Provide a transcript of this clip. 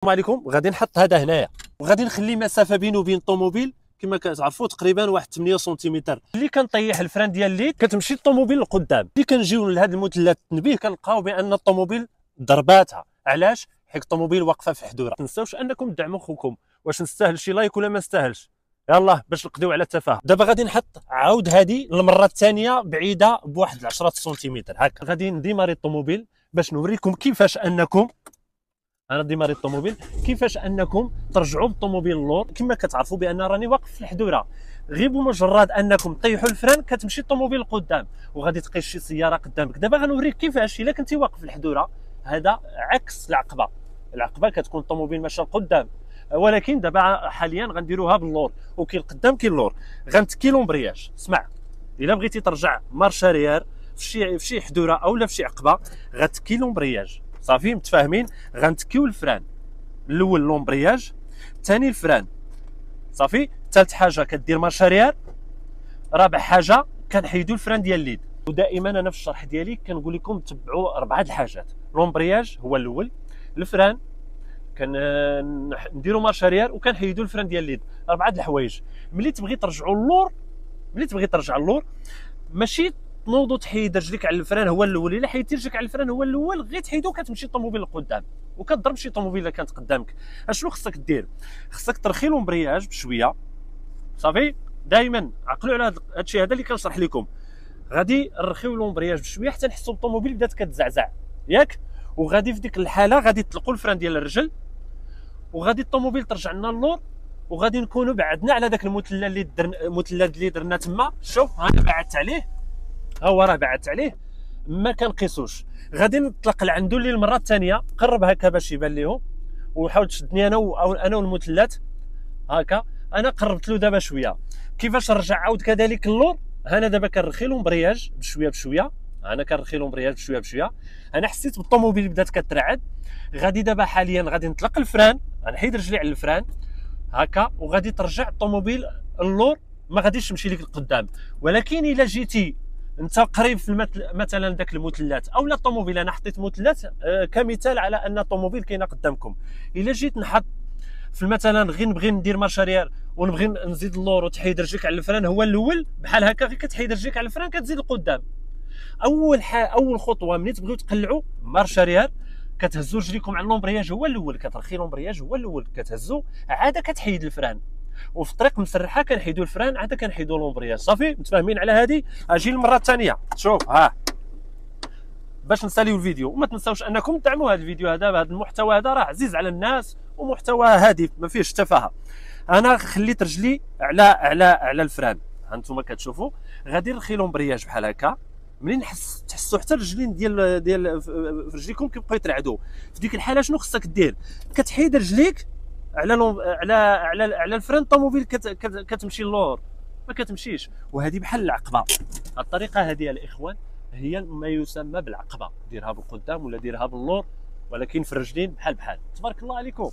السلام عليكم. غادي نحط هذا هنايا وغادي نخلي مسافه بينه وبين الطوموبيل كما كتعرفوا تقريبا واحد 8 سنتيمتر. اللي كنطيح الفران ديال الليد كتمشي الطوموبيل للقدام. اللي كنجيو لهاد المثلث التنبيه كنلقاو بان الطوموبيل ضرباتها. علاش؟ حيت الطوموبيل واقفه في حدوره. ما تنساوش انكم تدعموا خوكم. واش نستاهل شي لايك ولا ما نستاهلش؟ يلاه باش نقضيو على التفاهه. دابا غادي نحط عاود هذه المره الثانيه بعيده بواحد 10 سنتيمتر هكا. غادي نديماري الطوموبيل باش نوريكم كيفاش انكم ديماري الطوموبيل كيفاش انكم ترجعوا بالطوموبيل اللور. كما كتعرفوا بان راني واقف في الحدوره، غير بمجرد انكم طيحوا الفران كتمشي الطوموبيل لقدام وغادي تلقى شي سياره قدامك. دابا غنوريك كيفاش الا كنتي واقف في الحدوره. هذا عكس العقبه كتكون الطوموبيل ماشى لقدام، ولكن دابا حاليا غنديروها باللور وكاين القدام كاين اللور. غنتكي لومبرياج. اسمع، الا بغيتي ترجع مارش اريير في شي حدوره اولا في شي عقبه غتكي لومبرياج. صافي متفاهمين؟ غنتكيو الفران الاول لومبرياج، ثاني الفران. صافي. ثالث حاجه كدير مارش اريير، رابع حاجه كنحيدوا الفران ديال الليد. ودائما انا في الشرح ديالي كنقول لكم تبعوا 4 الحاجات. لومبرياج هو الاول، الفران نديروا مارش اريير وكنحيدوا الفران ديال الليد. 4 الحوايج. ملي تبغي ترجعوا اللور، ترجع اللور ماشي تنوضوا تحيد رجليك على الفران هو الاول. الا حيدتي رجلك على الفران هو الاول غير تحيدو كتمشي الطوموبيل لقدام وكتضرب شي طوموبيل اللي كانت قدامك. اشنو خصك دير؟ خصك ترخي لومبرياج بشويه. صافي. دائما عقلوا على هذا الشيء هذا اللي كنشرح لكم. غادي نرخيو لومبرياج بشويه حتى نحسوا الطوموبيل بدات كتزعزع ياك. وغادي في ديك الحاله غادي تطلقوا الفران ديال الرجل وغادي الطوموبيل ترجع لنا اللور. وغادي نكونوا بعدنا على داك المثلث اللي درنا تما. شوف انا بعدت عليه، ها هو راه بعدت عليه ما كنقيسوش. غادي نطلق لعندو اللي المره الثانيه. قرب هكا باش يبان لهم وحاول تشدني انا والمثلث هكا. انا قربت له دابا شويه. كيفاش نرجع عاود كذلك اللور؟ انا دابا كنرخي لومبرياج بشويه. انا كنرخي لومبرياج بشويه. انا حسيت بالطوموبيل بدات كترعد. غادي دابا حاليا غادي نطلق الفران، غنحيد رجلي على الفران هكا وغادي ترجع الطوموبيل اللور. ما غاديش تمشي لك القدام. ولكن الا جيتي انت قريب في مثلا ذاك المثلث اولا الطوموبيل، انا حطيت مثلث كمثال على ان الطوموبيل كاينه قدامكم. الا جيت نحط في مثلا غير نبغي ندير مارش اريير ونبغي نزيد اللور وتحيد رجلك على الفران هو الاول بحال هكا. غير كتحيد رجلك على الفران كتزيد لقدام. اول خطوه ملي تبغيو تقلعوا مارش اريير كتهزوا رجليكم على اللومبرياج هو الاول، كترخي لومبرياج هو الاول كتهزوا عاد كتحيد الفران. وفي الطريق مسرحه كنحيدوا الفران عاد كنحيدوا لومبرياج. صافي متفاهمين على هذه؟ اجي المره الثانيه. شوف ها باش نساليو الفيديو. وما تنساوش انكم تدعموا هذا الفيديو هذا. هذا المحتوى هذا راه عزيز على الناس ومحتوى هادف ما فيهش تفاهه. انا خليت رجلي على الفران. هانتوما كتشوفوا غادي نرخي لومبرياج بحال هكا. منين تحسوا حتى الرجلين ديال في رجليكم كيبقاو يترعدوا. في ديك الحاله شنو خصك دير؟ كتحيد رجليك على الفران. الطوموبيل كتمشي اللور ما كتمشيش. وهذه بحال العقبه. الطريقه هذه الاخوان هي ما يسمى بالعقبه. ديرها بالقدام ولا ديرها باللور، ولكن في الرجلين بحال تبارك الله عليكم.